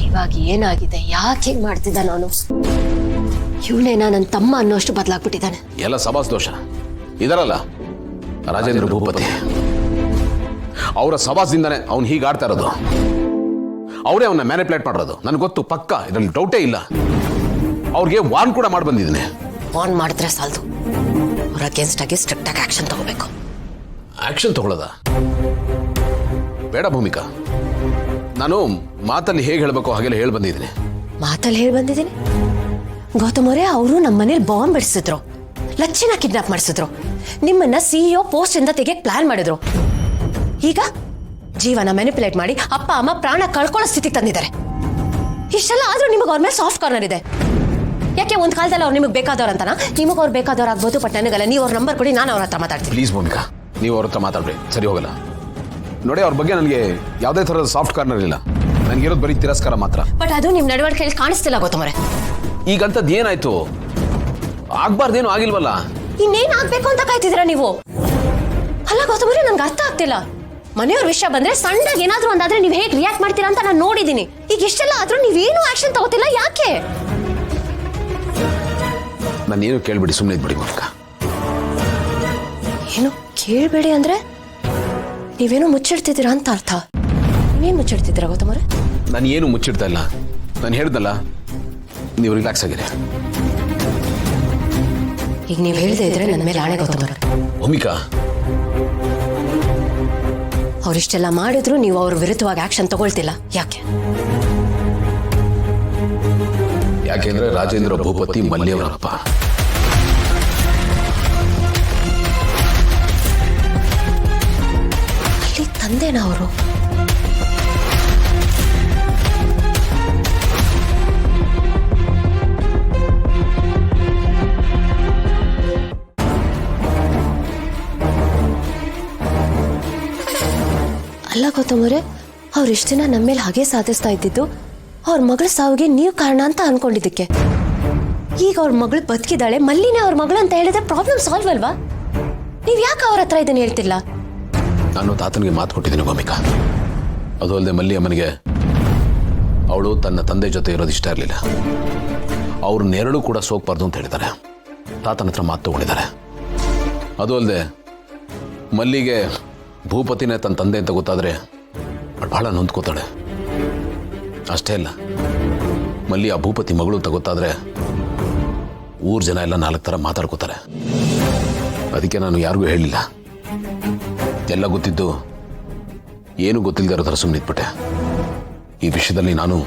ಇವಾಗ ಏನಾಗಿದೆ? ಯಾಕೆ ಹಿಂಗ್ ಮಾಡ್ತಿದ್ದ? ನಾನು ಇವನೇನ ನನ್ನ ತಮ್ಮ ಅನ್ನೋಷ್ಟು ಬದಲಾಗ್ಬಿಟ್ಟಿದ್ದಾನೆ. ಎಲ್ಲ ಸಭಾಸ್ ದೋಷ. ಇದರಲ್ಲ ರಾಜೇಂದ್ರ ಭೂಪತಿ, ಅವರ ಸಭಾಸದಿಂದಾನೆ ಅವ್ನು ಹೀಗೆ ಆಡ್ತಾ ಇರೋದು. ಅವರೇ ಅವನ್ನ ಮ್ಯಾನಿಪ್ಯುಲೇಟ್ ಮಾಡಿರೋದು. ನನಗೆ ಗೊತ್ತು, ಪಕ್ಕ, ಇದರಲ್ಲಿ ಡೌಟೇ ಇಲ್ಲ. ಅವ್ರಿಗೆ ವಾರ್ನ್ ಕೂಡ ಮಾಡಿ ಬಂದಿದ್ದೀನಿ. ವಾರ್ನ್ ಮಾಡಿದ್ರೆ ಸಾಲದು, ಅವ್ರ ಅಗೇನ್ಸ್ಟ್ ಆಗಿ ಸ್ಟ್ರಿಕ್ಟ್ ಆಗಿ ಆಕ್ಷನ್ ತಗೋಬೇಕು. ಆಕ್ಷನ್ ತಗೊಳ್ಳೋದ ಬೇಡ ಭೂಮಿಕಾ. ನಾನು ಮಾತಲ್ಲಿ ಹೇಗೆ ಹೇಳಬೇಕು ಹಾಗೆಲ್ಲ ಹೇಳಿ ಬಂದಿದ್ದೀನಿ. ಮಾತಲ್ಲಿ ಹೇಳಿ ಬಂದಿದ್ದೀನಿ? ಗೌತಮ್ ಅವರೇ, ಅವರು ನಮ್ಮ ಮನೇಲಿ ಬಾಂಬ್ ಬಿಡಿಸಿದ್ರು, ಲಚ್ಚಿನ ಕಿಡ್ನಾಪ್ ಮಾಡಿಸಿದ್ರು, ನಿಮ್ಮನ್ನ CEO ಪೋಸ್ಟ್ ಇಂದ ತೆಗೆಯಕ್ ಪ್ಲಾನ್ ಮಾಡಿದ್ರು. ಈಗ ಜೀವನ ಮ್ಯಾನಿಪ್ಯುಲೇಟ್ ಮಾಡಿ ಅಪ್ಪ ಅಮ್ಮ ಪ್ರಾಣ ಕಳ್ಕೊಳ್ಳೋ ಸ್ಥಿತಿಗೆ ತಂದಿದ್ದಾರೆ. ಇಷ್ಟೆಲ್ಲ ಆದ್ರೂ ನಿಮಗೆ ಅವ್ರ ಮೇಲೆ ಸಾಫ್ಟ್ ಕಾರ್ನರ್ ಇದೆ. ಯಾಕೆ ಒಂದ್ ಕಾಲದಲ್ಲಿ ಅವ್ರು ನಿಮಗೆ ಬೇಕಾದವ್ರು ಅಂತಾನ? ನಿಮಗೆ ಅವ್ರು ಬೇಕಾದವ್ರು ಆಗ್ಬೋದು, ಬಟ್ ನನಗಲ್ಲ. ನೀವು ಅವ್ರ ನಂಬರ್ ಕೊಡಿ, ನಾನು ಅವ್ರ ಹತ್ರ ಮಾತಾಡ್ತೀನಿ. ಪ್ಲೀಸ್ ಭೂಮಿಕಾ, ನೀವು ಅವ್ರ ಹತ್ರ ಮಾತಾಡ್ಬೇಡಿ, ಸರಿ ಹೋಗಲ್ಲ. ನೋಡಿ, ಅವ್ರ ಬಗ್ಗೆ ನನಗೆ ಯಾವುದೇ ಥರದ ಸಾಫ್ಟ್ ಕಾರ್ನರ್ ಇಲ್ಲ. ನನಗಿರೋದು ಬರೀ ತಿರಸ್ಕಾರ ಮಾತ್ರ. ಬಟ್ ಅದು ನಿಮ್ಮ ನಡವಳಿಕೆಯಲ್ಲಿ ಕಾಣಿಸ್ತಿಲ್ಲ ಗೌತಮ್ ಅವರೇ. ಈಗಂತದ್ದು ಏನಾಯ್ತು? ಆಗ್ಬಾರ್ದೇನು ಆಗಿಲ್ವಲ್ಲ. ಇನ್ನೇನ್ ಆಗ್ಬೇಕು ಅಂತ ಕಾಯ್ತಿದ್ದೀರಾ ನೀವು? ಅಲ್ಲ ಗೌತಮ್ ಅವರೇ, ನನ್ಗೆ ಅರ್ಥ ಆಗ್ತಿಲ್ಲ. ಮನೆಯವ್ರ ವಿಷಯ ಬಂದ್ರೆ ಸಣ್ಣದಾಗಿ ಏನಾದ್ರೂ ಒಂದಾದ್ರೆ ನೀವು ಹೇಗೆ ರಿಯಾಕ್ಟ್ ಮಾಡ್ತೀರಾ ಅಂತ ನಾನು ನೋಡಿದ್ದೀನಿ. ಈಗ ಇಷ್ಟೆಲ್ಲ ಆದ್ರೂ ನೀವೇನು ಆಕ್ಷನ್ ತಗೋತಿಲ್ಲ, ಯಾಕೆ? ನಾನೇನು ಕೇಳ್ಬಿಡಿ, ಸುಮ್ಮನೆ ಇದ್ಬಿಡಿ ಮೂಲಕ. ಏನು ಕೇಳ್ಬೇಡಿ ಅಂದ್ರೆ ನೀವೇನು ಮುಚ್ಚಿಡ್ತಿದ್ದೀರಾ ಅಂತ ಅರ್ಥ. ನೀವೇನು ಮುಚ್ಚಿಡ್ತಿದ್ದೀರಾ ಗೌತಮ್ ಅವರೇ? ನಾನು ಏನು ಮುಚ್ಚಿಡ್ತಾ ಇಲ್ಲ. ನಾನು ಹೇಳ್ದಲ್ಲ, ನೀವು ರಿಲ್ಯಾಕ್ಸ್ ಆಗಿರಿ. ಈಗ ನೀವು ಹೇಳ್ದೆ ಇದ್ರೆ ನನ್ನ ಮೇಲೆ ಆಣೆ ಗೌತಮ್ ಅವರೇ. ಭೂಮಿಕಾ, ಅವ್ರಿಷ್ಟೆಲ್ಲ ಮಾಡಿದ್ರು ನೀವು ಅವ್ರ ವಿರುದ್ಧವಾಗಿ ಆಕ್ಷನ್ ತಗೊಳ್ತಿಲ್ಲ, ಯಾಕೆ? ಯಾಕೆಂದ್ರೆ ರಾಜೇಂದ್ರ ಭೂಪತಿ ಮಲ್ಯವರಪ್ಪ. ಅಲ್ಲಿ ತಂದೆನಾ ಅವರು? ಅಲ್ಲ ಗೌತಮ್ ಅವರೇ, ಅವ್ರು ಇಷ್ಟ ದಿನ ನಮ್ಮ ಮೇಲೆ ಹಾಗೆ ಸಾಧಿಸ್ತಾ ಇದ್ದಿದ್ದು ಅವ್ರ ಮಗಳ ಸಾವಿಗೆ ನೀವು ಕಾರಣ ಅಂತ ಅನ್ಕೊಂಡಿದ್ದಕ್ಕೆ. ಈಗ ಅವ್ರ ಮಗಳು ಬದುಕಿದ್ದಾಳೆ, ಮಲ್ಲಿನೇ ಅವ್ರ ಮಗಳು ಅಂತ ಹೇಳಿದ್ರೆ ಪ್ರಾಬ್ಲಮ್ ಸಾಲ್ವ್ ಅಲ್ವಾ? ನೀವ್ ಯಾಕೆ ಅವ್ರ ಹತ್ರ ಇದನ್ನ ಹೇಳ್ತಿಲ್ಲ? ನಾನು ತಾತನಿಗೆ ಮಾತು ಕೊಟ್ಟಿದ್ದೀನಿ ಭೂಮಿಕಾ. ಅದು ಅಲ್ಲದೆ ಮಲ್ಲಿ ಅಮ್ಮನಿಗೆ ಅವಳು ತನ್ನ ತಂದೆ ಜೊತೆ ಇರೋದು ಇಷ್ಟ ಇರಲಿಲ್ಲ. ಅವ್ರ ನೆರಳು ಕೂಡ ಸೋಗ್ಬಾರ್ದು ಅಂತ ಹೇಳಿದ್ದಾರೆ. ತಾತನ ಹತ್ರ ಮಾತು ತಗೊಂಡಿದ್ದಾರೆ. ಅದು ಅಲ್ಲದೆ ಮಲ್ಲಿಗೆ ಭೂಪತಿನೇ ತನ್ನ ತಂದೆ ಅಂತ ಗೊತ್ತಾದರೆ ಅವಳು ಬಹಳ ನೊಂದ್ಕೋತಾಳೆ. ಅಷ್ಟೇ ಅಲ್ಲ, ಮಲ್ಲಿ ಆ ಭೂಪತಿ ಮಗಳು ಅಂತ ಗೊತ್ತಾದರೆ ಊರ್ ಜನ ಎಲ್ಲ 4 ಥರ ಮಾತಾಡ್ಕೋತಾರೆ. ಅದಕ್ಕೆ ನಾನು ಯಾರಿಗೂ ಹೇಳಿಲ್ಲ. ಎಲ್ಲ ಗೊತ್ತಿದ್ದು ಏನು ಗೊತ್ತಿಲ್ಲದೆ ಇರೋ ಥರ ಸುಮ್ಮನೆ ಇದ್ಬಿಟ್ಟೆ. ಈ ವಿಷಯದಲ್ಲಿ ನಾನು